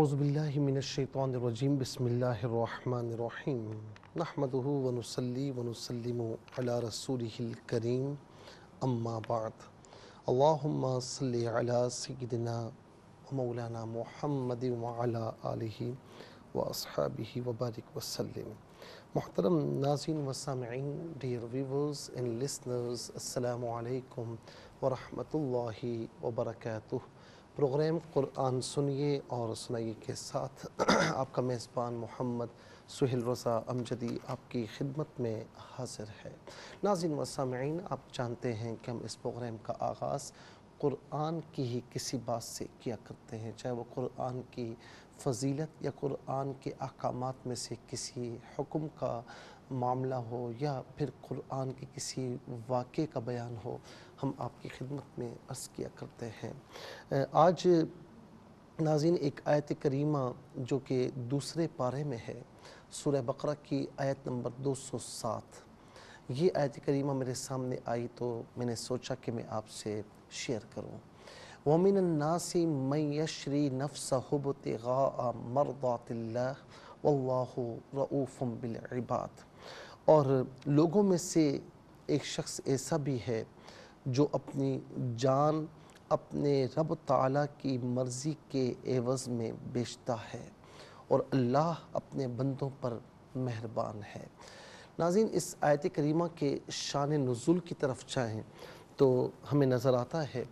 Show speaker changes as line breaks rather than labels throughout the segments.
اعوذ باللہ من الشیطان الرجیم بسم اللہ الرحمن الرحیم نحمدہ ونصلی ونسلم علی رسولہ الکریم اما بعد اللہم صلی علی سیدنا مولانا محمد وعلی آلہ واصحابہ وبارک وسلم۔ محترم ناظرین و سامعین، ڈیئر ویورز اینڈ لسنرز، السلام علیکم ورحمۃ اللہ وبرکاتہ۔ پروگرام قرآن سنیے اور سنائیے کے ساتھ آپ کا میزبان محمد سہیل رضا امجدی آپ کی خدمت میں حاضر ہے۔ ناظرین و سامعین، آپ جانتے ہیں کہ ہم اس پروگرام کا آغاز قرآن کی ہی کسی بات سے کیا کرتے ہیں، چاہے وہ قرآن کی فضیلت یا قرآن کے احکامات میں سے کسی حکم کا معاملہ ہو یا پھر قرآن کے کسی واقعے کا بیان ہو، ہم آپ کی خدمت میں عرض کیا کرتے ہیں۔ آج ناظرین ایک آیت کریمہ جو کہ دوسرے پارے میں ہے، سورہ بقرہ کی آیت نمبر 207، یہ آیت کریمہ میرے سامنے آئی تو میں نے سوچا کہ میں آپ سے شیئر کروں۔ وَمِنَ النَّاسِ مَن يَشْرِي نَفْسَهُ ابْتِغَاءَ مَرْضَاتِ اللَّهِ وَاللَّهُ رَءُوفٌ بِالْعِبَادِ، اور لوگوں میں سے ایک شخص ایسا بھی ہے جو اپنی جان اپنے رب تعالیٰ کی مرضی کے عوض میں بیچتا ہے، اور اللہ اپنے بندوں پر مہربان ہے۔ ناظرین، اس آیت کریمہ کے شان نزول کی طرف چاہیں تو ہمیں نظر آتا ہے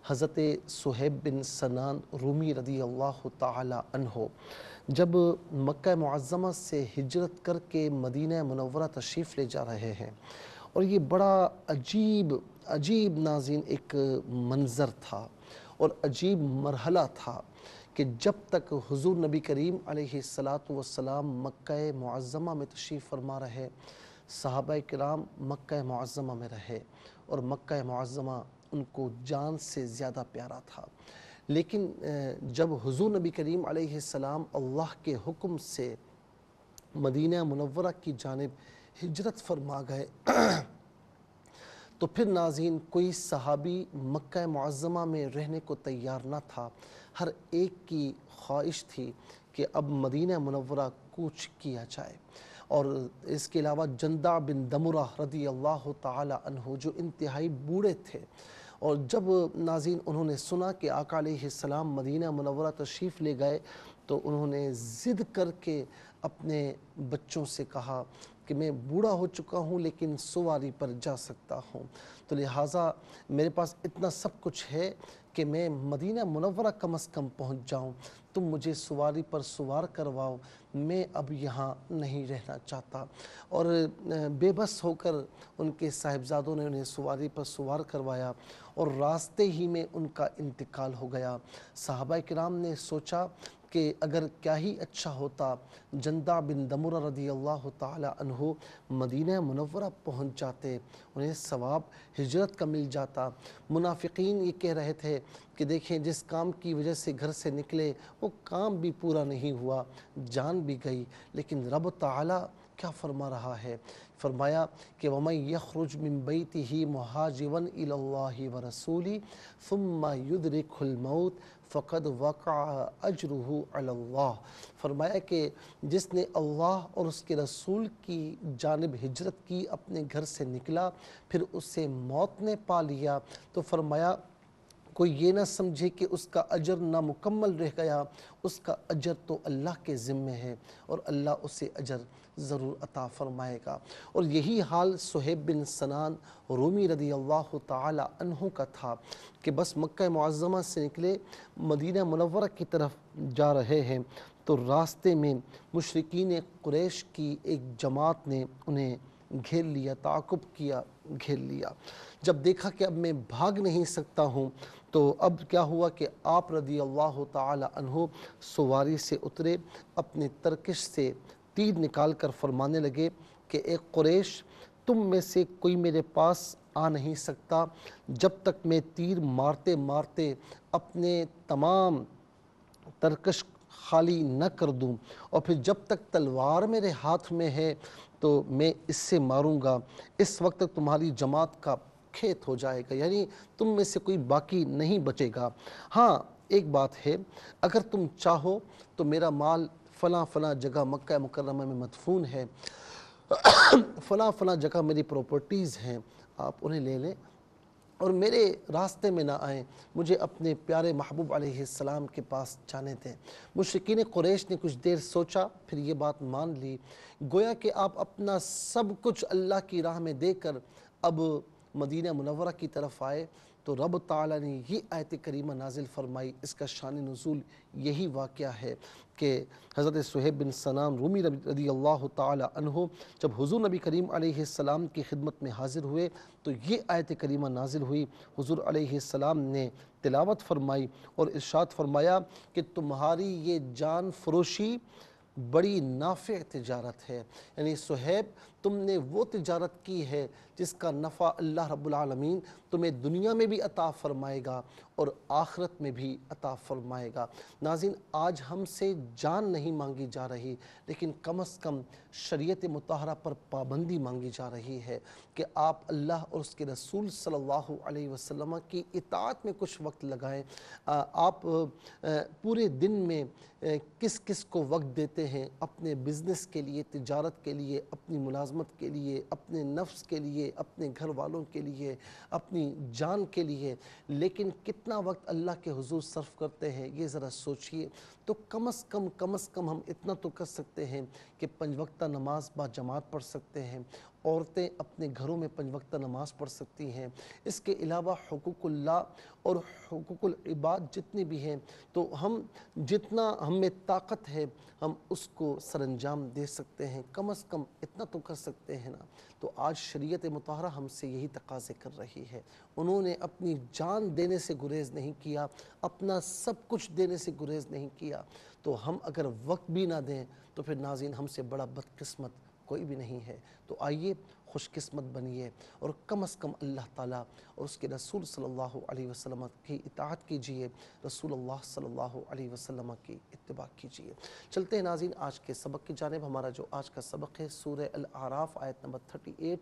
حضرت صہیب بن سنان رومی رضی اللہ تعالی عنہ جب مکہ معظمہ سے ہجرت کر کے مدینہ منورہ تشریف لے جا رہے ہیں، اور یہ بڑا عجیب ناظرین ایک منظر تھا اور عجیب مرحلہ تھا کہ جب تک حضور نبی کریم علیہ السلام مکہ معظمہ میں تشریف فرما رہے، صحابہ کرام مکہ معظمہ میں رہے، اور مکہ معظمہ ان کو جان سے زیادہ پیارا تھا۔ لیکن جب حضور نبی کریم علیہ السلام اللہ کے حکم سے مدینہ منورہ کی جانب ہجرت فرما گئے تو پھر ناظرین کوئی صحابی مکہ معظمہ میں رہنے کو تیار نہ تھا۔ ہر ایک کی خواہش تھی کہ اب مدینہ منورہ کوچ کیا جائے، اور اس کے علاوہ جندع بن دمرہ رضی اللہ تعالی عنہ جو انتہائی بوڑھے تھے، اور جب ناظرین انہوں نے سنا کہ آقا علیہ السلام مدینہ منورہ تشریف لے گئے تو انہوں نے ضد کر کے اپنے بچوں سے کہا کہ میں بوڑھا ہو چکا ہوں لیکن سواری پر جا سکتا ہوں، تو لہٰذا میرے پاس اتنا سب کچھ ہے کہ میں مدینہ منورہ کم از کم پہنچ جاؤں، تم مجھے سواری پر سوار کرواؤ، میں اب یہاں نہیں رہنا چاہتا۔ اور بے بس ہو کر ان کے صاحبزادوں نے انہیں سواری پر سوار کروایا، اور راستے ہی میں ان کا انتقال ہو گیا۔ صحابہ کرام نے سوچا کہ اگر کیا ہی اچھا ہوتا جندع بن دمرہ رضی اللہ تعالی عنہ مدینہ منورہ پہنچ جاتے، انہیں ثواب ہجرت کا مل جاتا۔ منافقین یہ کہہ رہے تھے کہ دیکھیں جس کام کی وجہ سے گھر سے نکلے وہ کام بھی پورا نہیں ہوا، جان بھی گئی، لیکن رب تعالی کیا فرما رہا ہے؟ فرمایا کہ وَمَن يَخْرُجْ مِن بَيْتِهِ مُهَاجِرًا إِلَى اللَّهِ وَرَسُولِهِ ثُمَّ يُدْرِكْهُ الْمَوْتُ فَقَدْ وَقَعَ أَجْرُهُ عَلَى اللَّهِ، فرمایا کہ جس نے اللہ اور اس کے رسول کی جانب ہجرت کی، اپنے گھر سے نکلا، پھر اسے موت نے پا لیا، تو فرمایا کوئی یہ نہ سمجھے کہ اس کا اجر نامکمل رہ گیا، اس کا اجر تو اللہ کے ذمہ ہے، اور اللہ اسے اجر ضرور عطا فرمائے گا۔ اور یہی حال صہیب بن سنان رومی رضی اللہ تعالی عنہ کا تھا کہ بس مکہ معظمہ سے نکلے، مدینہ منورہ کی طرف جا رہے ہیں تو راستے میں مشرکین قریش کی ایک جماعت نے انہیں گھیر لیا، تعاقب کیا، گھیر لیا۔ جب دیکھا کہ اب میں بھاگ نہیں سکتا ہوں تو اب کیا ہوا کہ آپ رضی اللہ تعالی عنہ سواری سے اترے، اپنے ترکش سے تیر نکال کر فرمانے لگے کہ اے قریش، تم میں سے کوئی میرے پاس آ نہیں سکتا جب تک میں تیر مارتے مارتے اپنے تمام ترکش خالی نہ کر دوں، اور پھر جب تک تلوار میرے ہاتھ میں ہے تو میں اس سے ماروں گا، اس وقت تک تمہاری جماعت کا کھیت ہو جائے گا، یعنی تم میں سے کوئی باقی نہیں بچے گا۔ ہاں، ایک بات ہے، اگر تم چاہو تو میرا مال فلاں فلاں جگہ مکہ مکرمہ میں مدفون ہے، فلاں فلاں جگہ میری پراپرٹیز ہیں، آپ انہیں لے لیں اور میرے راستے میں نہ آئیں، مجھے اپنے پیارے محبوب علیہ السلام کے پاس جانے دیں۔ مشرکین قریش نے کچھ دیر سوچا، پھر یہ بات مان لی، گویا کہ آپ اپنا سب کچھ اللہ کی راہ میں دے کر اب مدینہ منورہ کی طرف آئے تو رب تعالیٰ نے یہ آیت کریمہ نازل فرمائی۔ اس کا شان نزول یہی واقعہ ہے کہ حضرت صہیب بن سنان رومی رضی اللہ تعالیٰ عنہ جب حضور نبی کریم علیہ السلام کی خدمت میں حاضر ہوئے تو یہ آیت کریمہ نازل ہوئی۔ حضور علیہ السلام نے تلاوت فرمائی اور ارشاد فرمایا کہ تمہاری یہ جان فروشی بڑی نافع تجارت ہے، یعنی صہیب تم نے وہ تجارت کی ہے جس کا نفع اللہ رب العالمین تمہیں دنیا میں بھی عطا فرمائے گا اور آخرت میں بھی عطا فرمائے گا۔ ناظرین، آج ہم سے جان نہیں مانگی جا رہی، لیکن کم از کم شریعت مطہرہ پر پابندی مانگی جا رہی ہے کہ آپ اللہ اور اس کے رسول صلی اللہ علیہ وسلم کی اطاعت میں کچھ وقت لگائیں۔ آپ پورے دن میں کس کس کو وقت دیتے ہیں؟ اپنے بزنس کے لیے، تجارت کے لیے، اپنی ملازمت کے لیے، اپنے نفس کے لیے، اپنے گھر والوں کے لیے، اپنی جان کے لیے، لیکن کتنا وقت اللہ کے حضور صرف کرتے ہیں یہ ذرا سوچئے۔ تو کم از کم ہم اتنا تو کر سکتے ہیں کہ 5 وقتہ نماز با جماعت پڑھ سکتے ہیں، عورتیں اپنے گھروں میں 5 وقتہ نماز پڑھ سکتی ہیں۔ اس کے علاوہ حقوق اللہ اور حقوق العباد جتنے بھی ہیں تو ہم جتنا ہم میں طاقت ہے ہم اس کو سر انجام دے سکتے ہیں، کم از کم اتنا تو کر سکتے ہیں نا۔ تو آج شریعت مطہرہ ہم سے یہی تقاضے کر رہی ہے۔ انہوں نے اپنی جان دینے سے گریز نہیں کیا، اپنا سب کچھ دینے سے گریز نہیں کیا، تو ہم اگر وقت بھی نہ دیں تو پھر ناظرین ہم سے بڑا بدقسمت کوئی بھی نہیں ہے۔ تو آئیے خوش قسمت بنیے اور کم از کم اللہ تعالیٰ اور اس کے رسول صلی اللہ علیہ وسلم کی اطاعت کیجئے، رسول اللہ صلی اللہ علیہ وسلم کی اتباع کیجئے۔ چلتے ہیں ناظرین آج کے سبق کی جانب۔ ہمارا جو آج کا سبق ہے سورہ الاعراف آیت نمبر 38،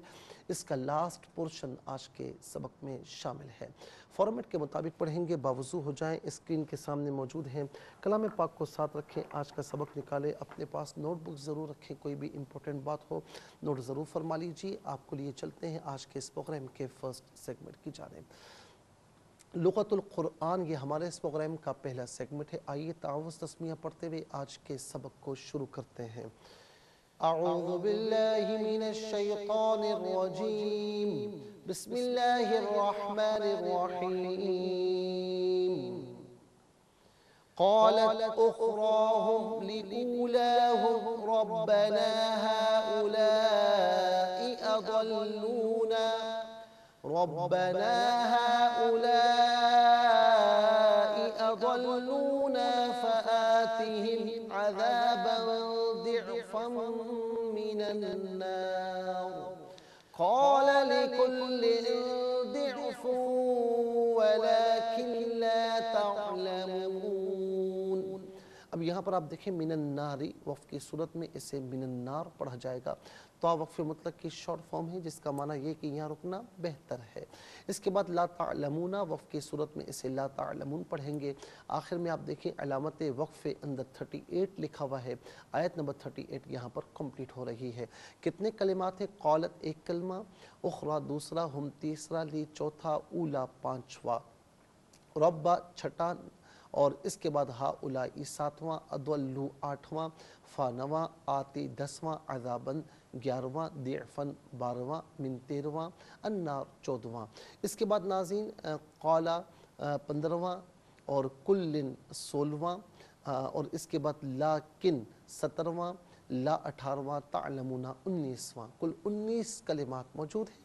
اس کا لاسٹ پورشن آج کے سبق میں شامل ہے۔ فارمیٹ کے مطابق پڑھیں گے، باوضو ہو جائیں، اسکرین کے سامنے موجود ہیں، کلام پاک کو ساتھ رکھیں، آج کا سبق نکالیں، اپنے پاس نوٹ بک ضرور رکھیں، کوئی بھی امپورٹنٹ بات ہو نوٹ ضرور فرما لیجیے۔ آپ کو لیے چلتے ہیں آج کے اس پروگرام کے فرسٹ سیگمنٹ کی جانب۔ لغت القرآن یہ ہمارے اس پروگرام کا پہلا سیگمنٹ ہے۔ آئیے تعوذ تسمیہ پڑھتے ہوئے آج کے سبق کو شروع کرتے ہیں۔ اعوذ باللہ من الشیطان الرجیم، بسم اللہ الرحمن الرحیم۔ قالت أخراهم لأولاهم ربنا أضلونا فآتهم عذابا ضعفا من النار قال لكل ضعف ولكن لا تعلمون۔ اب یہاں پر آپ دیکھیں من الناری وقف کی صورت میں اسے من النار پڑھا جائے گا، تو وقف مطلق کی شارٹ فارم ہے جس کا معنی یہ کہ یہاں رکنا بہتر ہے۔ اس کے بعد لا تعلمون وقف کی صورت میں اسے لا تعلمون پڑھیں گے۔ آخر میں آپ دیکھیں علامت وقف اندر 38 لکھا ہوا ہے، آیت نمبر 38 یہاں پر کمپلیٹ ہو رہی ہے۔ کتنے کلمات ہیں؟ قالت ایک کلمہ، اخرى دوسرا، ہم تیسرا، لی چوتھا، اولا پانچواں، ربا چھٹا، اور اس کے بعد ہاؤلائی ساتواں، اضلوا آٹھواں، فانواں آتی دسواں، عذاباً 11واں، ضعفاً 12واں، من 13واں، النار 14واں۔ اس کے بعد ناظرین قالا 15واں اور کلن 16واں، اور اس کے بعد لاکن 17واں، لا 18واں، تعلمون 19واں۔ کل 19 کلمات موجود ہیں۔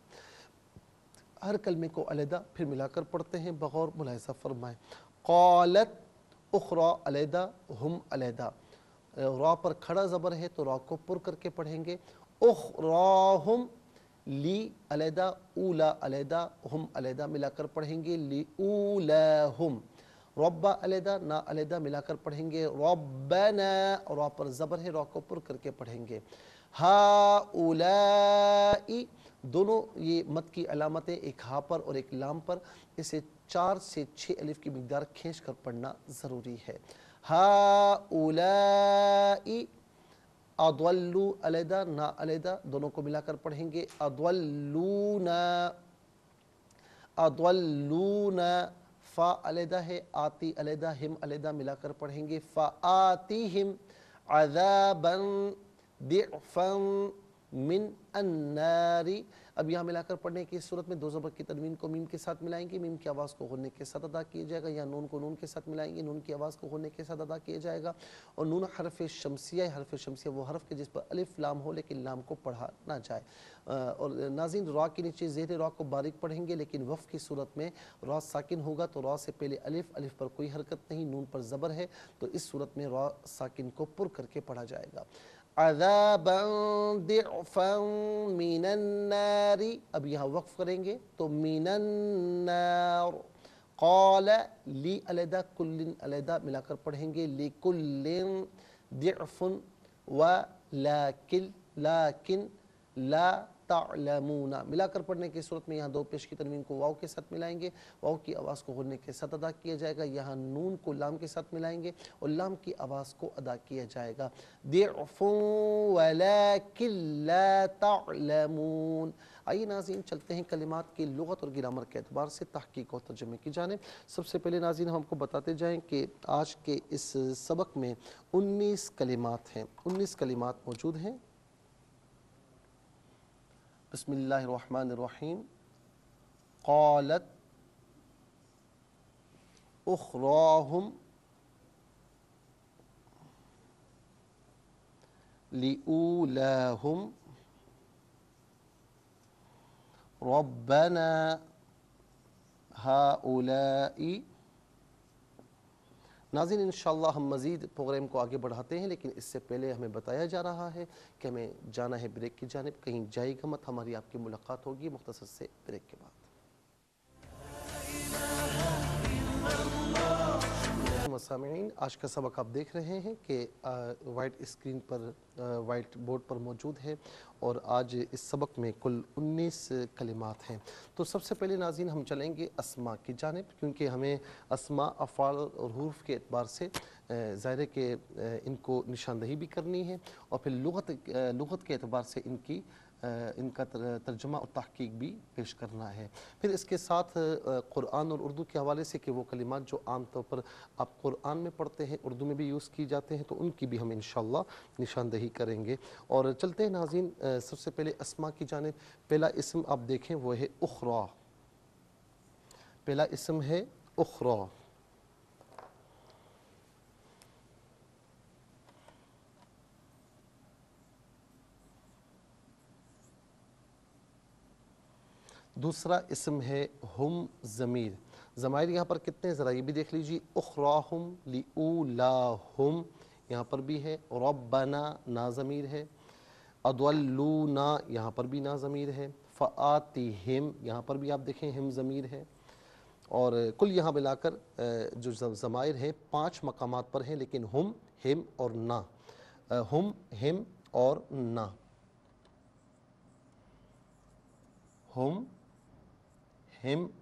ہر کلمے کو علیحدہ پھر ملا کر پڑھتے ہیں، بغور ملاحظہ فرمائیں۔ قالت اخرى علیحدہ، ہم علیحدہ، را پر کھڑا زبر ہے تو را کو پر کر کے پڑھیں گے۔ اخراہم لی علیحدہ، اولا علیحدہ، ہم علیحدہ، ملا کر پڑھیں گے لی اولاہم۔ ربا علیحدہ، نا علیحدہ ملا کر پڑھیں گے، ربنا، را پر زبر ہے، را کو پر کر کے پڑھیں گے، ہاؤلائی، دونوں یہ مد کی علامتیں، ایک ہا پر اور ایک لام پر، اسے 4 سے 6 الف کی مقدار کھینچ کر پڑھنا ضروری ہے۔ ہاؤلائی، اضلوا علیحدہ، نا علیحدہ، دونوں کو ملا کر پڑھیں گے، اضلونا، اضلونا، فا علیحدہ ہے، آتی علیحدہ، ہم علیحدہ ملا کر پڑھیں گے، فآتیہم عذابا ضعفا من النار۔ اب یہاں ملا کر پڑھنے کی صورت میں 2 زبر کی تنوین کو میم کے ساتھ ملائیں گے، میم کی آواز کو غنّے کے ساتھ ادا کیا جائے گا، یا نون کو نون کے ساتھ ملائیں گے، نون کی آواز کو غنّے کے ساتھ ادا کیا جائے گا، اور نون حرف شمسیہ ہے، حرف شمسیہ وہ حرف کے جس پر الف لام ہو لیکن لام کو پڑھا نہ جائے۔ اور ناظرین را کے نیچے زیر را کو باریک پڑھیں گے، لیکن وقف کی صورت میں را ساکن ہوگا تو را سے پہلے الف، الف پر کوئی حرکت نہیں، نون پر زبر ہے، تو اس صورت میں را ساکن کو پر کر کے پڑھا جائے گا۔ عذابا ضعفا من النار، اب یہاں وقف کریں گے تو من النار، قال لی علیحدہ، کل علیحدہ ملا کر پڑھیں گے، لکل ضعف، ولیکن، لیکن لا تعلمون، ملا کر پڑھنے کی صورت میں یہاں 2 پیش کی تنوین کو واو کے ساتھ ملائیں گے، واو کی آواز کو غنّے کے ساتھ ادا کیا جائے گا، یہاں نون کو لام کے ساتھ ملائیں گے اور لام کی آواز کو ادا کیا جائے گا، ضعف ولیکن لا تعلمون۔ آئیے ناظرین چلتے ہیں کلمات کی لغت اور گرامر کے اعتبار سے تحقیق اور ترجمے کی جانب۔ سب سے پہلے ناظرین ہم کو بتاتے جائیں کہ آج کے اس سبق میں 19 کلمات ہیں، 19 کلمات موجود ہیں۔ بسم اللہ الرحمن الرحیم، قالت اخراہم لأولاہم ربنا ہؤلاء۔ ناظرین انشاءاللہ ہم مزید پروگرام کو آگے بڑھاتے ہیں، لیکن اس سے پہلے ہمیں بتایا جا رہا ہے کہ ہمیں جانا ہے بریک کی جانب، کہیں جائے گا مت، ہماری آپ کی ملاقات ہوگی مختصر سے بریک کے بعد۔ سامعین، آج کا سبق آپ دیکھ رہے ہیں کہ وائٹ اسکرین پر، وائٹ بورڈ پر موجود ہے، اور آج اس سبق میں کل 19 کلمات ہیں۔ تو سب سے پہلے ناظرین ہم چلیں گے اسماء کی جانب، کیونکہ ہمیں اسماء، افعال اور حروف کے اعتبار سے ظاہر ہے کہ ان کو نشاندہی بھی کرنی ہے، اور پھر لغت کے اعتبار سے ان کا ترجمہ اور تحقیق بھی پیش کرنا ہے۔ پھر اس کے ساتھ قرآن اور اردو کے حوالے سے کہ وہ کلمات جو عام طور پر آپ قرآن میں پڑھتے ہیں، اردو میں بھی یوز کی جاتے ہیں، تو ان کی بھی ہم انشاءاللہ نشاندہی کریں گے۔ اور چلتے ہیں ناظرین سب سے پہلے اسماء کی جانب۔ پہلا اسم آپ دیکھیں وہ ہے اخری، پہلا اسم ہے اخری۔ دوسرا اسم ہے ہم ضمیر۔ ضمائر یہاں پر کتنے ذرا یہ بھی دیکھ لیجیے، اخراہم لأولاہم یہاں پر بھی ہے، ربنا نا ضمیر ہے، اضلونا یہاں پر بھی نا ضمیر ہے، فآتہم یہاں پر بھی آپ دیکھیں ہم ضمیر ہے، اور کل یہاں ملا کر جو ضمائر ہیں 5 مقامات پر ہیں، لیکن ہم اور نا، ہم اور نا، ہم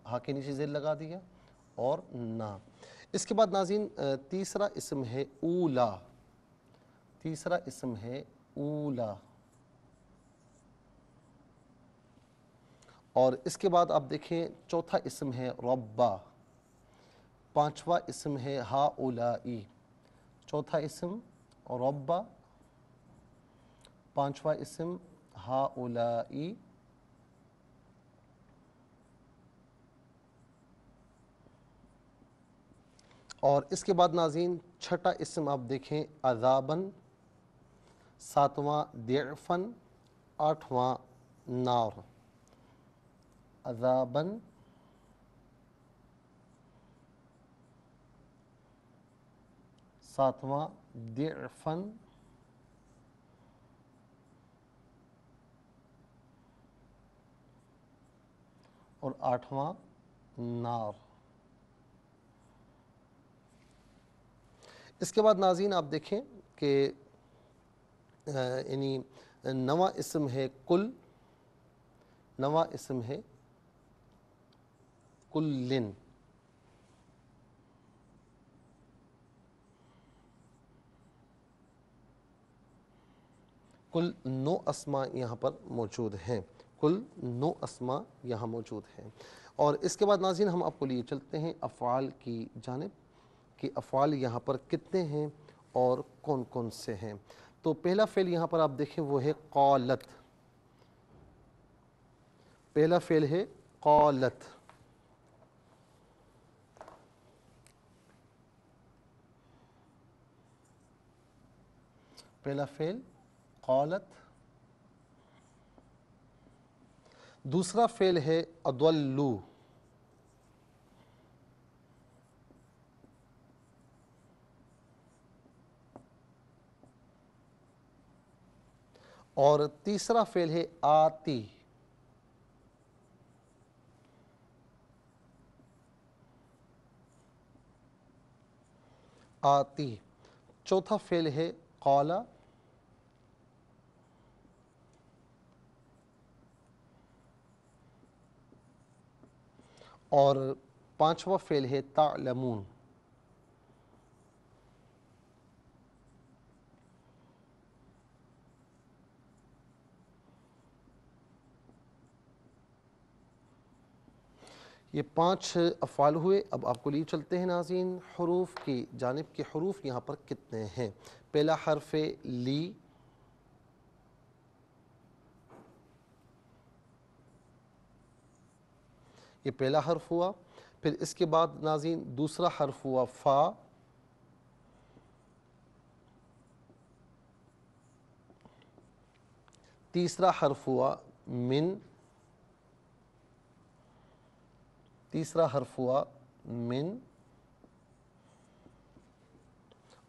ہا کے نیچے زیر لگا دیا، اور نا۔ اس کے بعد ناظرین تیسرا اسم ہے اولا، تیسرا اسم ہے اولا، اور اس کے بعد آپ دیکھیں چوتھا اسم ہے ربا، پانچواں اسم ہے ہؤلائی، چوتھا اسم ربا، پانچواں اسم ہؤلائی، اور اس کے بعد ناظرین چھٹا اسم آپ دیکھیں عذاباً، ساتواں ضعفاً، آٹھواں نار، عذاباً، ساتواں ضعفاً، اور آٹھواں نار۔ اس کے بعد ناظرین آپ دیکھیں کہ یعنی نواں اسم ہے کل، نواں اسم ہے کلن، کل 9 اسماء یہاں پر موجود ہیں، کل 9 اسماء یہاں موجود ہیں۔ اور اس کے بعد ناظرین ہم آپ کو لیے چلتے ہیں افعال کی جانب کہ افعال یہاں پر کتنے ہیں اور کون کون سے ہیں۔ تو پہلا فعل یہاں پر آپ دیکھیں وہ ہے قالت، پہلا فعل ہے قالت، پہلا فعل قالت۔ دوسرا فعل ہے اضلوا، اور تیسرا فعل ہے آتی، آتی۔ چوتھا فعل ہے قالا، اور پانچواں فعل ہے تعلمون۔ یہ 5 افعال ہوئے۔ اب آپ کو لیے چلتے ہیں ناظرین حروف کی جانب کے حروف یہاں پر کتنے ہیں۔ پہلا حرف لی، یہ پہلا حرف ہوا۔ پھر اس کے بعد ناظرین دوسرا حرف ہوا فا، تیسرا حرف ہوا من، تیسرا حرف ہوا من،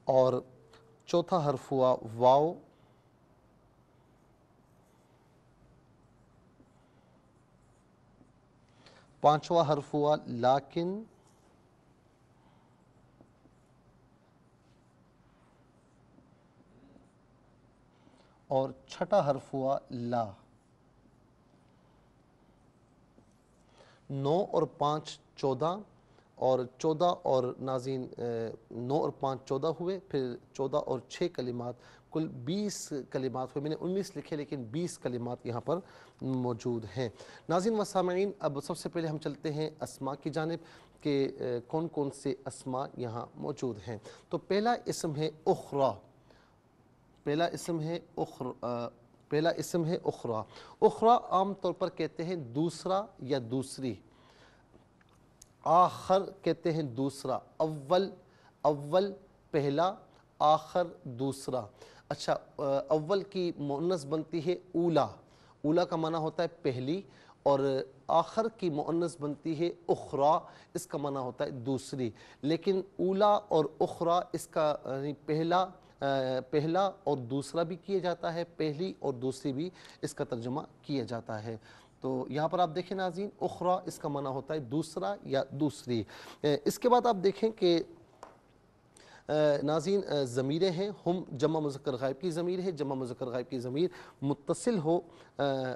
اور چوتھا حرف ہوا واو، پانچواں حرف ہوا لیکن، اور چھٹا حرف ہوا لا۔ 9 اور 5 14، اور 14 اور ناظرین 9 اور 5 14 ہوئے، پھر 14 اور 6 کلمات، کل 20 کلمات ہوئے۔ میں نے 19 لکھے لیکن 20 کلمات یہاں پر موجود ہیں۔ ناظرین و سامعین، اب سب سے پہلے ہم چلتے ہیں اسماء کی جانب کہ کون کون سے اسماء یہاں موجود ہیں۔ تو پہلا اسم ہے اخری، پہلا اسم ہے پہلا اسم ہے اخری۔ اخری عام طور پر کہتے ہیں دوسرا یا دوسری، آخر کہتے ہیں دوسرا، اول پہلا، آخر دوسرا۔ اچھا، اول کی مؤنث بنتی ہے اولا، اولا کا معنی ہوتا ہے پہلی، اور آخر کی مؤنث بنتی ہے اخری، اس کا معنی ہوتا ہے دوسری۔ لیکن اولا اور اخری اس کا یعنی پہلا اور دوسرا بھی کیا جاتا ہے، پہلی اور دوسری بھی اس کا ترجمہ کیا جاتا ہے۔ تو یہاں پر آپ دیکھیں ناظرین اخری اس کا معنی ہوتا ہے دوسرا یا دوسری۔ اس کے بعد آپ دیکھیں کہ ناظرین ضمیریں ہیں، ہم جمع مذکر غائب کی ضمیر ہے۔ جمع مذکر غائب کی ضمیر متصل ہو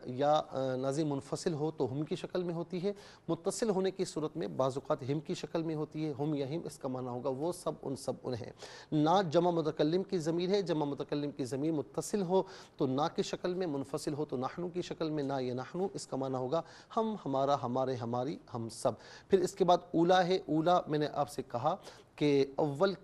یا ناظرین منفصل ہو تو ہم کی شکل میں ہوتی ہے۔ متصل ہونے کی صورت میں بعض اوقات ہم کی شکل میں ہوتی ہے، ہم یا ہم، اس کا معنی ہوگا وہ سب ان ہیں۔ نا جمع متکلم کی ضمیر ہے، جمع متکلم کی ضمیر متصل ہو تو نا کی شکل میں، منفصل ہو تو نحنو کی شکل میں، نا یا نحنو، اس کا معنی ہوگا ہم، ہمارا، ہمارے، ہماری، ہم سب۔ پھر اس کے بعد اولا ہے۔ اولا میں نے آپ سے کہا کہ اول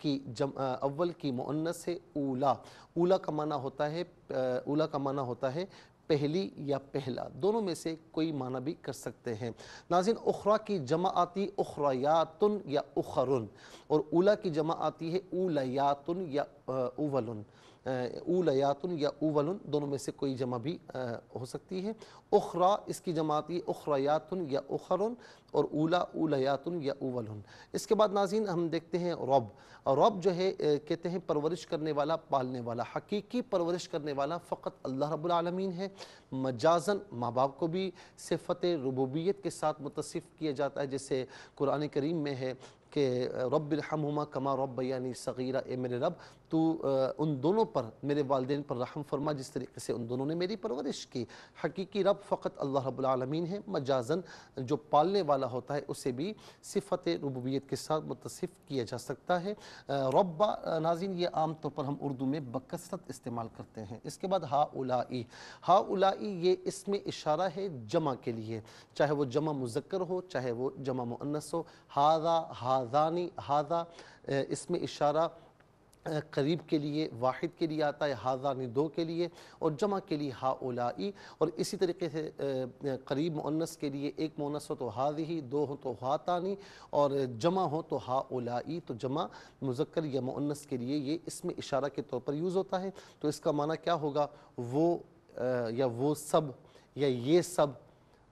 کی مؤنث ہے اولا، اولا کا معنی ہوتا ہے پہلی یا پہلا، دونوں میں سے کوئی معنی بھی کر سکتے ہیں۔ ناظرین اخری کی جمع آتی اخریات یا اخرن، اور اولا کی جمع آتی ہے اولیات یا اولن، اولیات یا اولن، دونوں میں سے کوئی جمع بھی ہو سکتی ہے۔ اخری اس کی جمع آتی ہے اخریات یا اخرن، اور اولا اولیات یا اولن۔ اس کے بعد ناظرین ہم دیکھتے ہیں رب۔ رب جو ہے کہتے ہیں پرورش کرنے والا، پالنے والا۔ حقیقی پرورش کرنے والا فقط اللہ رب العالمین ہے۔ مجازن ماں باپ کو بھی صفت ربوبیت کے ساتھ متصف کیا جاتا ہے، جیسے قرآن کریم میں ہے کہ رب ارحمہما کما ربیانی صغیرہ، اے میرے رب تو ان دونوں پر، میرے والدین پر رحم فرما جس طریقے سے ان دونوں نے میری پرورش کی۔ حقیقی رب فقط اللہ رب العالمین ہے، مجازن جو پالنے والا ہوتا ہے اسے بھی صفت ربوبیت کے ساتھ متصف کیا جا سکتا ہے۔ ربا ناظرین یہ عام طور پر ہم اردو میں بکثرت استعمال کرتے ہیں۔ اس کے بعد ہاؤلائی، ہاؤلائی یہ اسم اشارہ ہے جمع کے لیے، چاہے وہ جمع مذکر ہو چاہے وہ جمع مؤنث ہو۔ ہاذا، ہاذانی، ہاذا اسم اشارہ قریب کے لیے، واحد کے لیے آتا ہے، ہاذانی دو کے لیے، اور جمع کے لیے ہاؤلائی۔ اور اسی طریقے سے قریب مؤنث کے لیے ایک مؤنث ہو تو ہاذہی، دو ہو تو ہاتانی، اور جمع ہو تو ہاؤلائی۔ تو جمع مذکر یا مؤنث کے لیے یہ اسم اشارہ کے طور پر یوز ہوتا ہے۔ تو اس کا معنی کیا ہوگا؟ وہ یا وہ سب یا یہ سب،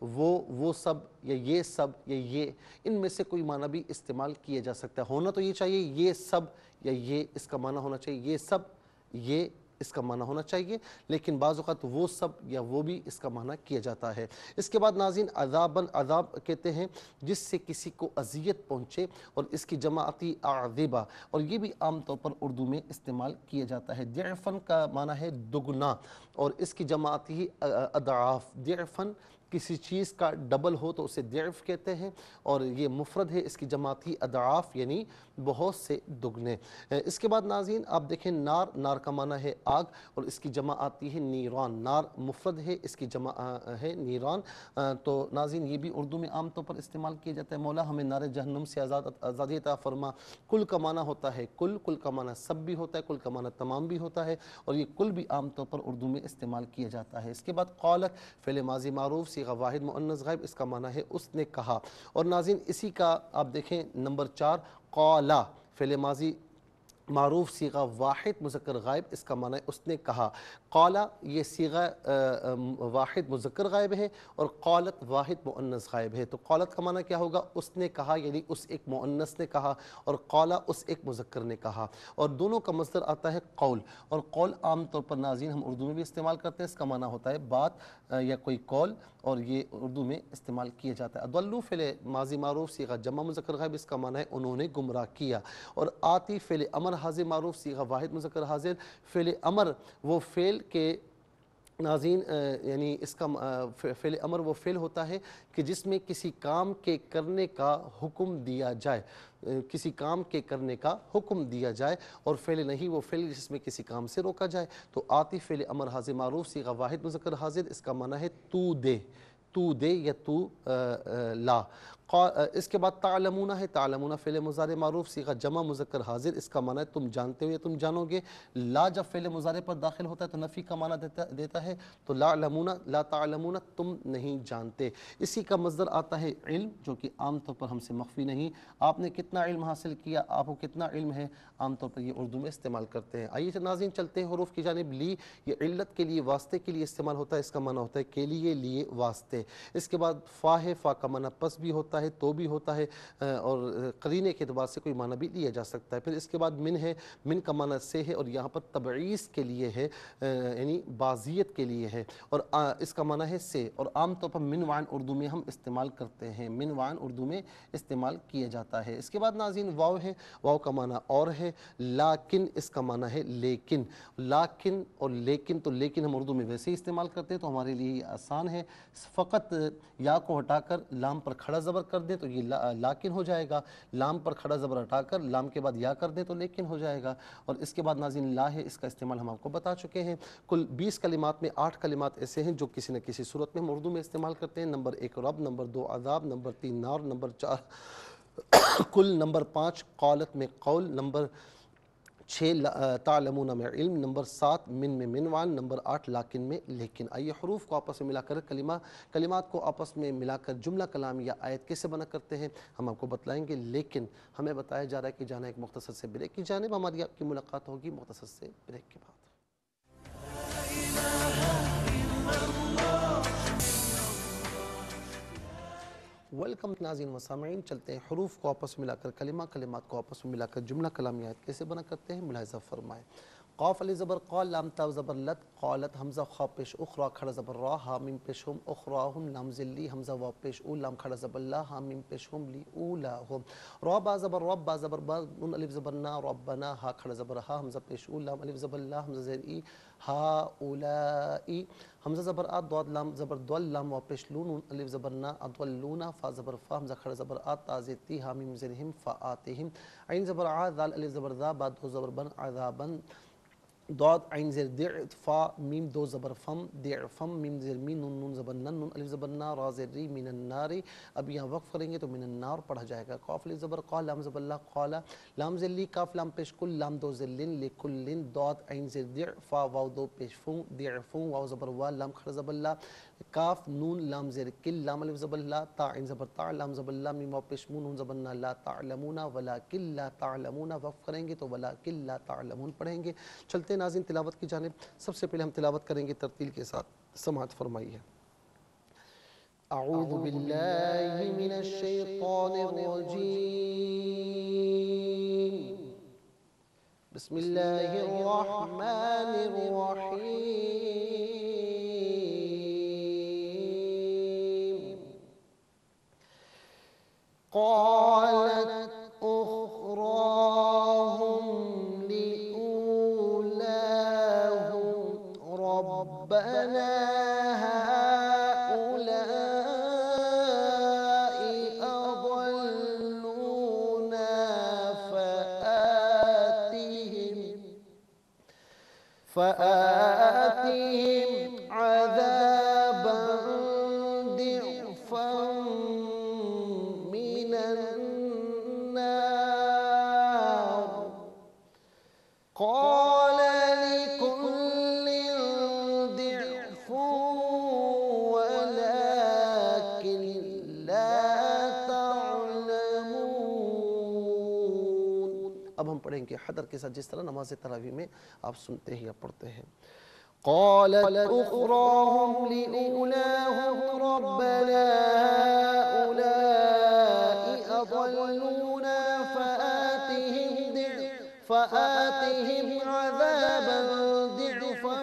وہ سب یا یہ سب یا یہ، ان میں سے کوئی معنی بھی استعمال کیا جا سکتا ہے۔ ہونا تو یہ چاہیے یہ سب یا یہ، اس کا معنی ہونا چاہیے یہ سب، یہ اس کا معنی ہونا چاہیے، لیکن بعض اوقات وہ سب یا وہ بھی اس کا معنی کیا جاتا ہے۔ اس کے بعد ناظرین عذاباً، عذاب کہتے ہیں جس سے کسی کو اذیت پہنچے، اور اس کی جمع آتی اعذبہ، اور یہ بھی عام طور پر اردو میں استعمال کیا جاتا ہے۔ ضعفاً کا معنی ہے دگنا، اور اس کی جمع آتی ہے اضعاف۔ ضعفاً کسی چیز کا ڈبل ہو تو اسے ضعف کہتے ہیں، اور یہ مفرد ہے، اس کی جمع آتی اضعاف یعنی بہت سے دگنے۔ اس کے بعد ناظرین آپ دیکھیں نار، نار کا معنی ہے آگ، اور اس کی جمع آتی ہے نیران۔ نار مفرد ہے، اس کی جمع ہے نیران۔ تو ناظرین یہ بھی اردو میں عام طور پر استعمال کیا جاتا ہے۔ مولا ہمیں نار جہنم سے آزادی عطا فرما۔ کل کا معنی ہوتا ہے کل، کل کا معنی سب بھی ہوتا ہے، کل کا معنی تمام بھی ہوتا ہے، اور یہ کل بھی عام طور پر اردو میں استعمال کیا جاتا ہے۔ اس کے بعد قالت، فعل ماضی معروف صیغہ واحد مؤنث غائب، اس کا معنی ہے اس نے کہا۔ اور ناظرین اسی کا آپ دیکھیں نمبر 4 قالا، فعل ماضی معروف صیغہ واحد مذکر غائب، اس کا معنی ہے اس نے کہا۔ قالا یہ صیغہ واحد مذکر غائب ہے، اور قالت واحد مؤنث غائب ہے۔ تو قالت کا معنی کیا ہوگا؟ اس نے کہا، یعنی اس ایک مؤنث نے کہا، اور قالا اس ایک مذکر نے کہا، اور دونوں کا مصدر آتا ہے قول۔ اور قول عام طور پر ناظرین ہم اردو میں بھی استعمال کرتے ہیں، اس کا معنی ہوتا ہے بات یا کوئی قول، اور یہ اردو میں استعمال کیا جاتا ہے۔ اضلوا فعل ماضی معروف صیغہ جمع مذکر غائب، اس کا معنی ہے انہوں نے گمراہ کیا۔ اور آتی فعل امر حاضر معروف صیغہ واحد مذکر حاضر، فعل امر وہ فعل کے ناظرین یعنی اس کا فعل امر وہ فعل ہوتا ہے کہ جس میں کسی کام کے کرنے کا حکم دیا جائے، کسی کام کے کرنے کا حکم دیا جائے، اور فعل نہیں وہ فعل جس میں کسی کام سے روکا جائے۔ تو آتی فعل امر حاضر معروف صیغہ واحد مذکر حاضر، اس کا معنی ہے تو دے، تو دے یا تو لا۔ اس کے بعد تعلمون ہے، تعلمون فعل مضارع معروف صیغہ جمع مذکر حاضر، اس کا معنی ہے تم جانتے ہو یا تم جانو گے۔ لا جب فعل مضارع پر داخل ہوتا ہے تو نفی کا معنی دیتا ہے، تو لا علمون، لا تعلمون تم نہیں جانتے۔ اسی کا مصدر آتا ہے علم، جو کہ عام طور پر ہم سے مخفی نہیں۔ آپ نے کتنا علم حاصل کیا، آپ کو کتنا علم ہے، عام طور پر یہ اردو میں استعمال کرتے ہیں۔ آئیے ناظرین چلتے ہیں حروف کی جانب۔ لی یہ علت کے لیے، واسطے کے لیے استعمال ہوتا ہے، اس کا معنی ہوتا ہے کے لیے، لیے، واسطے۔ اس کے بعد فا ہے، فا کا معنی پس بھی ہوتا ہے، تو بھی ہوتا ہے، اور قرینے کے اعتبار سے کوئی معنی بھی لیا جا سکتا ہے۔ پھر اس کے بعد من ہے، من کا معنی سے ہے، اور یہاں پر تبعیض کے لیے ہے، یعنی بازیت کے لیے ہے، اور اس کا معنی ہے سے، اور عام طور پر من وعن اردو میں ہم استعمال کرتے ہیں، من وعن اردو میں استعمال کیا جاتا ہے۔ اس کے بعد ناظرین واو ہے، واو کا معنی اور ہے، لیکن اس کا معنی ہے لیکن، لیکن اور لیکن، تو لیکن ہم اردو میں ویسے ہی استعمال کرتے ہیں تو ہمارے لیے یہ آسان ہے، فقط یا کو ہٹا کر لام پر کھڑا زبر کر دیں تو یہ لیکن ہو جائے گا، لام پر کھڑا زبر ہٹا کر لام کے بعد یا کر دیں تو لیکن ہو جائے گا۔ اور اس کے بعد ناظرین لا ہے، اس کا استعمال ہم آپ کو بتا چکے ہیں۔ کل 20 کلمات میں 8 کلمات ایسے ہیں جو کسی نہ کسی صورت میں ہم اردو میں استعمال کرتے ہیں۔ نمبر 1 رب، نمبر 2 عذاب، نمبر 3 نار، نمبر 4 کل، نمبر 5 قالت میں قول، نمبر 6 تعلمون میں علم، نمبر 7 من میں منوان، نمبر 8 لیکن میں لیکن۔ آئیے حروف کو آپس میں ملا کر کلمات کو آپس میں ملا کر جملہ کلام یا آیت کیسے بنا کرتے ہیں ہم آپ کو بتلائیں گے، لیکن ہمیں بتایا جا رہا ہے کہ جانا ایک مختصر سے بریک کی جانب، ہماری آپ کی ملاقات ہوگی مختصر سے بریک کے بعد۔ ویلکم ناظرین و سامعین، چلتے ہیں حروف کو آپس میں ملا کر کلمات کو آپس میں ملا کر جملہ کلامیات کیسے بنا کرتے ہیں، ملاحظہ فرمائیں۔ قاف علی زبر قال لام تا زبر لت قالت حمزہ خا پیش اخرا کھڑا زبر را ہا میم پیش ہم اخراہم لام ذلی حمزہ وا پیش او لام کھڑا زبر لا ہا میم پیش ہم لی اولاہم را با زبر رب با زبر با نون الف زبر نا ربنا ہا کھڑا زبر ہا حمزہ پیش او لام الف زبر لا حمزہ زیر ای ہا اولائی حمزہ زبر آ ضاد لام زبر دول لام وا پیش لون نون الف زبر نا ادولونا فا زبر فا حمزہ کھڑا زبر آ تا زیر تی ہا میم زیر ہم فا آتہم عین زبر آ ذال الف زبر ذا با دو زبر بن عذابن ضاد عین زیر ضع فا میم دو زبر فم ضعفم میم زیر مین نون نون زبر نن نون الف زبر نا را زیر ری من النار اب یہاں وقف کریں گے تو من النار پڑھا جائے گا قاف الف زبر قال لام زبر لا قال لام زیر لی کاف لام پیش کل لام دو زیر لن لکلن ضاد عین زیر ضع فا واو دو پیش فون ضعفون واو زبر وا لام کھڑا زبر لا کاف نون لام زیر کل لام الف زبر لا تا عین زبر تا لام زبر لا میم واو پیش مون نون زبر نا لا تعلمون ولکن لا تعلمون وقف کریں گے تو ولکن لا تعلمون پڑھیں گے۔ چلتے ناظرین تلاوت کی جانب، سب سے پہلے ہم تلاوت کریں گے ترتیل کے ساتھ، سماعت فرمائیے۔ اعوذ باللہ من الشیطان الرجیم، بسم اللہ الرحمن الرحیم، قالت أخراهم لأولاهم ربنا هؤلاء أضلونا فآتهم عذابا ضعفا من النار قال لكل ضعف ولكن لا تعلمون۔ اب ہم پڑھیں گے حدر کے ساتھ، جس طرح نماز تراویح میں آپ سنتے ہیں یا پڑھتے ہیں۔ قالت أخراهم لأولاهم ربنا هؤلاء أضلونا فآتهم عذابا ضعفا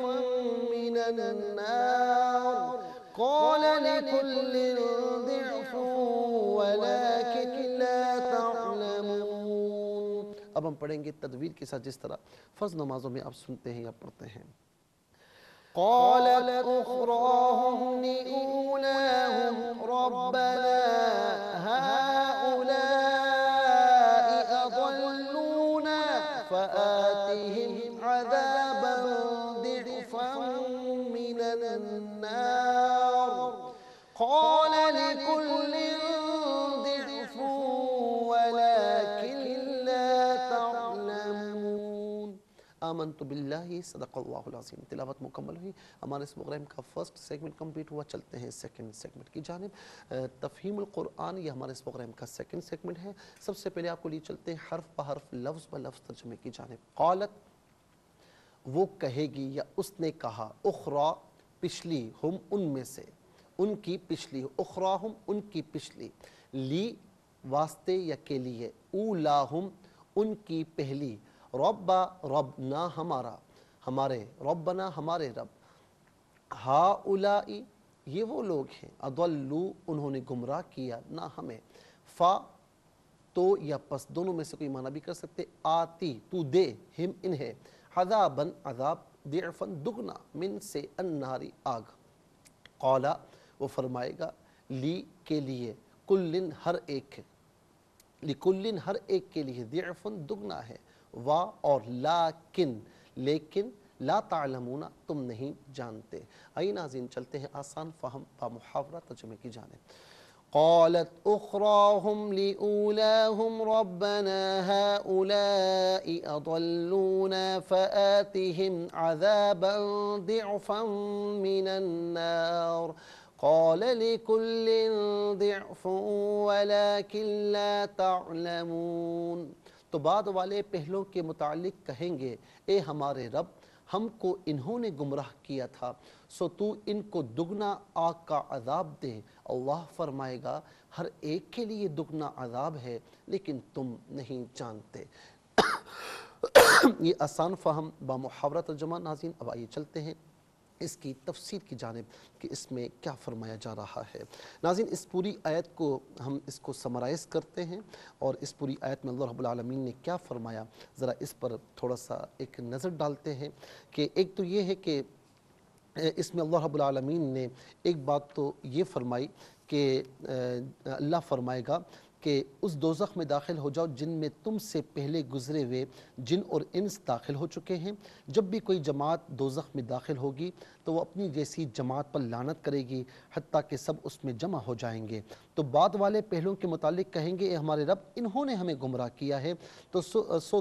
من النار قال لكل ضعف ولكن لا تعلمون۔ اب ہم پڑھیں گے تدویر کے ساتھ، جس طرح فرض نمازوں میں آپ سنتے ہیں یا پڑھتے ہیں۔ قالت أخراهم لأولاهم ربنا هؤلاء أضلونا فآتهم عذابا ضعفا من النار قال لكل ضعف ولكن لا تعلمون۔ آمنت باللہ صدق اللہ العظیم۔ تلاوت مکمل ہوئی، ہمارے اس پروگرام کا فرسٹ سیگمنٹ کمپلیٹ ہوا۔ چلتے ہیں سیکنڈ سیگمنٹ کی جانب، تفہیم القرآن، یہ ہمارے اس پروگرام کا سیکنڈ سیگمنٹ ہے۔ سب سے پہلے آپ کو لیے چلتے ہیں حرف بحرف لفظ بلفظ ترجمے کی جانب۔ قالت وہ کہے گی یا اس نے کہا، اخرا پچھلی، ہم ان میں سے، ان کی پچھلی، اخراہم ان کی پچھلی، لی واسطے یا کے لیے، اولاہم ان کی پہلی، ربا ربنا ہمارا، ہمارے، ربنا ہمارے رب، ہاؤلائی یہ وہ لوگ ہیں، اضلو انہوں نے گمراہ کیا نہ ہمیں، فا تو یا پس دونوں میں سے کوئی معنی بھی کر سکتے، آتی تو دے، ہم انہیں، عذاباً عذاب، ضعفاً دگنا، من سے الناری آگ، قالا وہ فرمائے گا، لی کے لیے، کلن ہر ایک، لکلن ہر ایک کے لیے، ضعفاً دگنا ہے، وا اور لیکن، لیکن لا تعلمون تم نہیں جانتے۔ آئیے ناظرین چلتے ہیں آسان فہم با محاورہ ترجمے کی جانب۔ قالت أخراهم لأولاهم ربنا هؤلاء أضلونا فآتهم عذابا ضعفا من النار قال لكل ضعف ولكن لا تعلمون۔ تو بعد والے پہلوں کے متعلق کہیں گے، اے ہمارے رب ہم کو انہوں نے گمراہ کیا تھا، سو تو ان کو دگنا آگ کا عذاب دے۔ اللہ فرمائے گا ہر ایک کے لیے دگنا عذاب ہے، لیکن تم نہیں جانتے۔ یہ آسان فہم با محاورہ ترجمہ ناظرین، اب آئیے چلتے ہیں اس کی تفسیر کی جانب کہ اس میں کیا فرمایا جا رہا ہے۔ ناظرین اس پوری آیت کو ہم اس کو سمرائز کرتے ہیں اور اس پوری آیت میں اللہ رب العالمین نے کیا فرمایا ذرا اس پر تھوڑا سا ایک نظر ڈالتے ہیں۔ کہ ایک تو یہ ہے کہ اس میں اللہ رب العالمین نے ایک بات تو یہ فرمائی کہ اللہ فرمائے گا کہ اس دوزخ میں داخل ہو جاؤ جن میں تم سے پہلے گزرے ہوئے جن اور انس داخل ہو چکے ہیں۔ جب بھی کوئی جماعت دوزخ میں داخل ہوگی تو وہ اپنی جیسی جماعت پر لعنت کرے گی حتیٰ کہ سب اس میں جمع ہو جائیں گے۔ تو بعد والے پہلوؤں کے متعلق کہیں گے اے ہمارے رب انہوں نے ہمیں گمراہ کیا ہے تو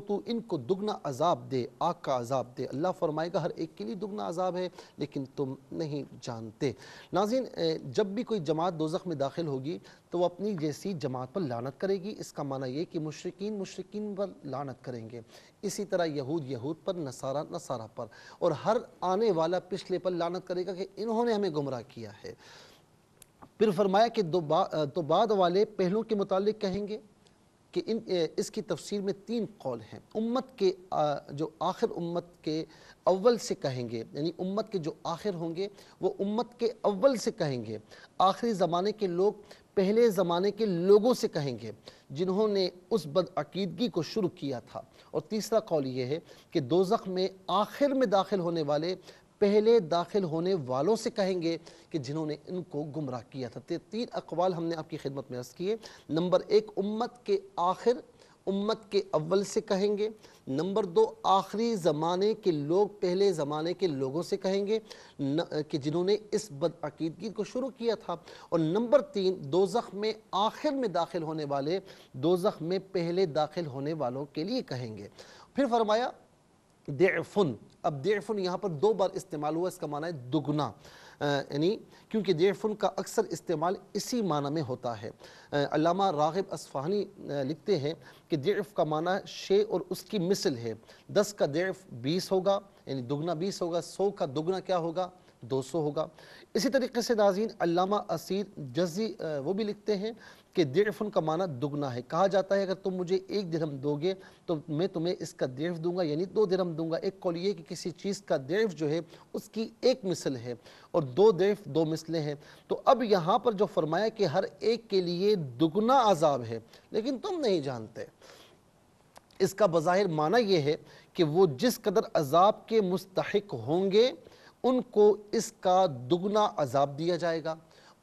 تو ان کو دگنا عذاب دے، آگ کا عذاب دے۔ اللہ فرمائے گا ہر ایک کے لیے دگنا عذاب ہے لیکن تم نہیں جانتے۔ ناظرین جب بھی کوئی جماعت دوزخ میں داخل ہوگی تو وہ اپنی جیسی جماعت پر لعنت کرے گی۔ اس کا معنی یہ کہ مشرکین پر لعنت کریں گے، اسی طرح یہود پر، نصارہ پر، اور ہر آنے والا پچھلے پر لعنت کرے گا کہ انہوں نے ہمیں گمراہ کیا ہے۔ پھر فرمایا کہ تو بعد والے پہلوں کے متعلق کہیں گے کہ اس کی تفسیر میں 3 قول ہیں۔ امت کے جو آخر امت کے اول سے کہیں گے، یعنی امت کے جو آخر ہوں گے وہ امت کے اول سے کہیں گے۔ آخری زمانے کے لوگ پہلے زمانے کے لوگوں سے کہیں گے جنہوں نے اس بدعقیدگی کو شروع کیا تھا۔ اور تیسرا قول یہ ہے کہ دوزخ میں آخر میں داخل ہونے والے پہلے داخل ہونے والوں سے کہیں گے کہ جنہوں نے ان کو گمراہ کیا تھا۔ 3 اقوال ہم نے آپ کی خدمت میں عرض کیے۔ نمبر 1 امت کے آخر امت کے اول سے کہیں گے۔ نمبر 2 آخری زمانے کے لوگ پہلے زمانے کے لوگوں سے کہیں گے کہ جنہوں نے اس بدعقیدگی کو شروع کیا تھا۔ اور نمبر 3 دوزخ میں آخر میں داخل ہونے والے دوزخ میں پہلے داخل ہونے والوں کے لیے کہیں گے۔ پھر فرمایا ضعفن، اب ضعفن یہاں پر 2 بار استعمال ہوا، اس کا معنی ہے دگنا، یعنی کیونکہ ضعفن کا اکثر استعمال اسی معنی میں ہوتا ہے۔ علامہ راغب اصفہانی لکھتے ہیں کہ ضعف کا معنی شے اور اس کی مثل ہے۔ 10 کا ضعف 20 ہوگا، یعنی دگنا 20 ہوگا۔ 100 کا دگنا کیا ہوگا؟ 200 ہوگا۔ اسی طریقے سے ناظرین علامہ اسیر جزی وہ بھی لکھتے ہیں کہ ضعفن کا معنی دگنا ہے۔ کہا جاتا ہے اگر تم مجھے 1 درہم دو گے تو میں تمہیں اس کا ضعف دوں گا، یعنی 2 درہم دوں گا۔ ایک قول یہ کہ کسی چیز کا ضعف جو ہے اس کی 1 مثل ہے اور 2 ضعف 2 مثلیں ہیں۔ تو اب یہاں پر جو فرمایا کہ ہر ایک کے لیے دگنا عذاب ہے لیکن تم نہیں جانتے، اس کا بظاہر معنی یہ ہے کہ وہ جس قدر عذاب کے مستحق ہوں گے ان کو اس کا دگنا عذاب دیا جائے گا۔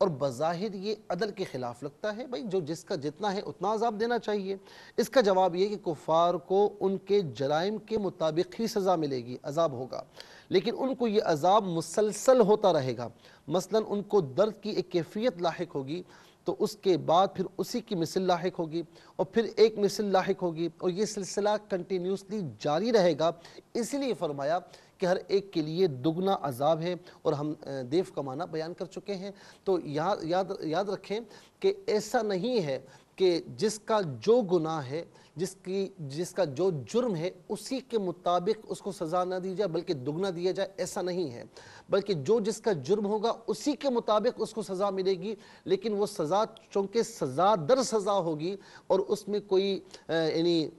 اور بظاہر یہ عدل کے خلاف لگتا ہے، بھائی جو جس کا جتنا ہے اتنا عذاب دینا چاہیے۔ اس کا جواب یہ کہ کفار کو ان کے جرائم کے مطابق ہی سزا ملے گی، عذاب ہوگا، لیکن ان کو یہ عذاب مسلسل ہوتا رہے گا۔ مثلا ان کو درد کی ایک کیفیت لاحق ہوگی تو اس کے بعد پھر اسی کی مثل لاحق ہوگی اور پھر ایک مثل لاحق ہوگی اور یہ سلسلہ کنٹینیوسلی جاری رہے گا۔ اسی لیے فرمایا کہ ہر ایک کے لیے دگنا عذاب ہے، اور ہم دیف کا معنی بیان کر چکے ہیں۔ تو یاد رکھیں کہ ایسا نہیں ہے کہ جس کا جو گناہ ہے، جس کا جو جرم ہے اسی کے مطابق اس کو سزا نہ دی جائے بلکہ دگنا دیا جائے، ایسا نہیں ہے، بلکہ جو جس کا جرم ہوگا اسی کے مطابق اس کو سزا ملے گی، لیکن وہ سزا چونکہ سزا در سزا ہوگی اور اس میں کوئی یعنی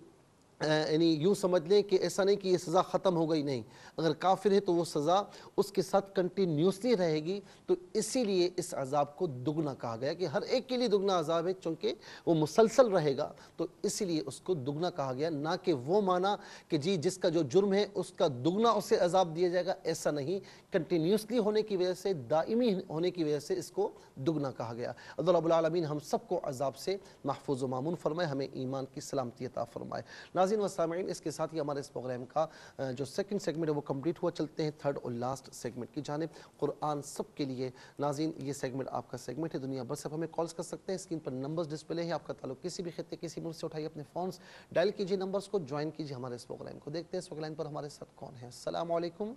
یوں سمجھ لیں کہ ایسا نہیں کہ یہ سزا ختم ہو گئی، نہیں، اگر کافر ہے تو وہ سزا اس کے ساتھ کنٹینیوسلی رہے گی۔ تو اسی لیے اس عذاب کو دگنا کہا گیا کہ ہر ایک کے لیے دگنا عذاب ہے، چونکہ وہ مسلسل رہے گا تو اسی لیے اس کو دگنا کہا گیا، نہ کہ وہ معنی کہ جی جس کا جو جرم ہے اس کا دگنا اسے عذاب دیا جائے گا، ایسا نہیں، کنٹینیوسلی ہونے کی وجہ سے، دائمی ہونے کی وجہ سے اس کو دگنا کہا گیا۔ اللہ رب العالمین ہم سب کو عذاب سے محفوظ و مامون فرمائے، ہمیں ایمان کی سلامتی عطا فرمائے۔ ناظرین و سامعین اس کے ساتھ ہی ہمارے اس پروگرام کا جو سیکنڈ سیگمنٹ ہے وہ کمپلیٹ ہوا۔ چلتے ہیں تھرڈ اور لاسٹ سیگمنٹ کی جانب، قرآن سب کے لیے۔ ناظرین یہ سیگمنٹ آپ کا سیگمنٹ ہے، دنیا بھر سے ہمیں کالز کر سکتے ہیں، اسکرین پر نمبرز ڈسپلے ہیں، آپ کا تعلق کسی بھی خطے کسی ملک سے اٹھائیے اپنے فونز ڈائل کیجئے، نمبرز کو جوائن کیجئے ہمارے اس پروگرام کو۔ دیکھتے ہیں اس پروگرام پر ہمارے ساتھ کون ہے۔ السلام علیکم۔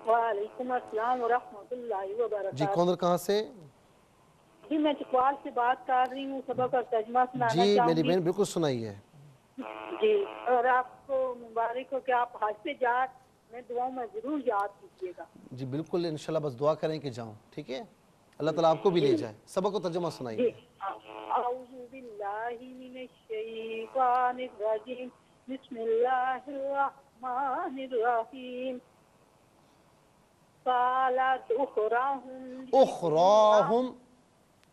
وعلیکم السلام ورحمۃ اللہ وبرکاتہ۔
جی کون اور کہاں سے؟
جی میں چکوال سے بات کر رہی ہوں، سبق اور ترجمہ سنانا
جی
چاہوں
میری
گی۔
بہن بالکل سنائیے۔
جی اور آپ کو مبارک ہو کہ آپ حج پہ جا، میں دعاؤں میں ضرور یاد کیجیے گا۔
جی بالکل انشاءاللہ، بس دعا کریں کہ جاؤں، ٹھیک ہے، اللہ تعالیٰ آپ کو بھی لے جائے۔ سبق و ترجمہ سنائیے۔
جی اعوذ باللہ من الشیطان الرجیم، بسم الله الرحمن الرحيم قالت
اخراهم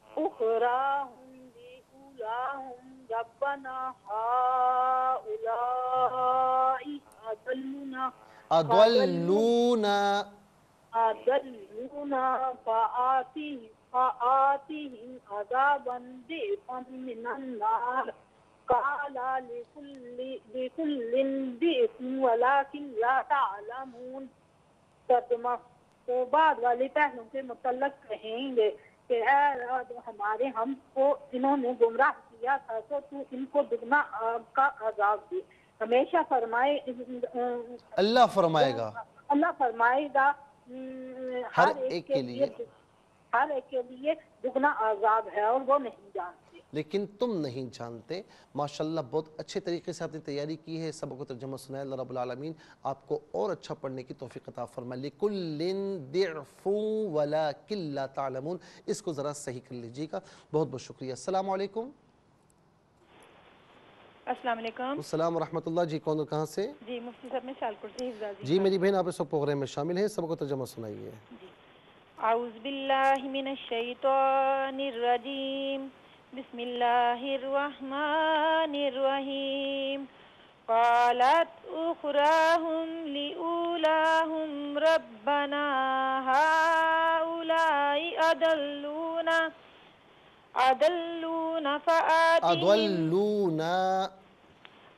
أخراهم لأولاهم ربنا هؤلاء
اضلونا
أضلونا فآتهم عذابا ضعفا من النار قال لكل ضعف ولكن لا تعلمون. ترجمہ: تو بعد والے پہلوں کے متعلق کہیں گے کہ اے ہمارے ہم کو انہوں نے گمراہ کیا تھا تو تو ان کو دگنا آگ کا عذاب دے. ہمیشہ فرمائے
اللہ فرمائے گا
اللہ فرمائے گا
ہر ایک کے لیے
دگنا عذاب ہے اور وہ نہیں جانتے.
لیکن تم نہیں جانتے. ماشاءاللہ بہت اچھے طریقے سے آپ نے تیاری کی ہے. سبق و ترجمہ سنائے. اللہ رب العالمین آپ کو اور اچھا پڑھنے کی توفیق عطا فرمائے. لِكُلٍّ ضِعْفٌ وَلَكِنْ لَا تَعْلَمُونَ. اس کو ذرا صحیح کر لیجیے گا. بہت بہت شکریہ. السلام علیکم.
السلام علیکم.
السلام ورحمۃ اللہ. جی کون اور کہاں سے؟
جی مفتی صاحب میں سیالکوٹ سے حفظہ
جی میری بہن آپ اس وقت پروگرام میں شامل ہیں. سبق و ترجمہ سنائیے.
اعوذ باللہ من الشیطان الرجیم. بسم اللہ الرحمن الرحیم. قالت اخراهم لأولاهم ربنا هؤلاء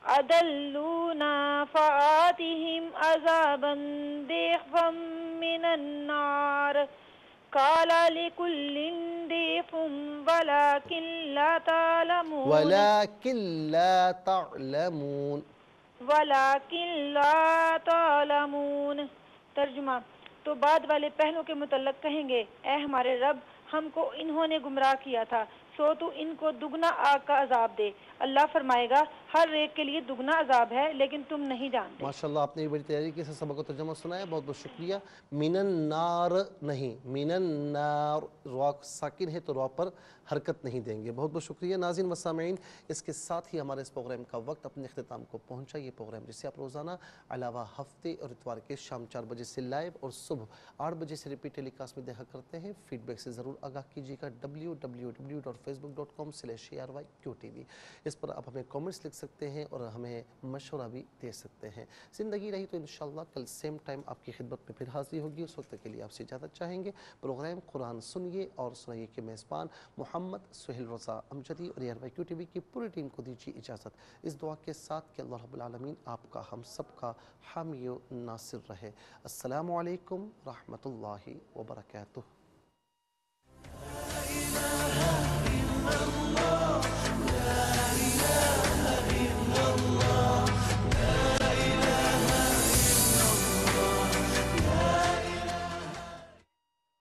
أضلونا فآتهم عذابا ضعفا من النار قال لكل ضعف ولكن لا تعلمون. ترجمہ: تو بعد والے پہلوں کے متعلق کہیں گے اے ہمارے رب ہم کو انہوں نے گمراہ کیا تھا سو تو ان کو دگنا آگ کا عذاب دے. اللہ فرمائے گا ہر ایک کے لیے دگنا عذاب ہے لیکن تم نہیں جانتے.
ماشاءاللہ آپ نے بڑی تیاری کے ساتھ سبق و ترجمہ سنایا. بہت بہت شکریہ. من النار نہیں من النار. را ساکن ہے تو را پر حرکت نہیں دیں گے. بہت بہت شکریہ. ناظرین و سامعین اس کے ساتھ ہی ہمارے اس پروگرام کا وقت اپنے اختتام کو پہنچا. یہ پروگرام جسے آپ روزانہ علاوہ ہفتے اور اتوار کے شام 4 بجے سے لائیو اور صبح 8 بجے سے ریپیٹ ٹیلی کاسٹ میں دیکھا کرتے ہیں. فیڈ بیک سے ضرور آگاہ کیجیے گا. www.facebook.com/ARYQTV. اس پر آپ ہمیں کامنٹس لکھ سکتے ہیں اور ہمیں مشورہ بھی دے سکتے ہیں. زندگی رہی تو انشاءاللہ کل سیم ٹائم آپ کی خدمت میں پھر حاضری ہوگی. اس وقت کے لیے آپ سے اجازت چاہیں گے. پروگرام قرآن سنیے اور سنائیے کے میزبان محمد سہیل رضا امجدی اور ARYQTV کی پوری ٹیم کو دیجیے اجازت اس دعا کے ساتھ کہ اللہ رب العالمین آپ کا ہم سب کا حامی و ناصر رہے. السلام علیکم رحمۃ اللہ وبرکاتہ.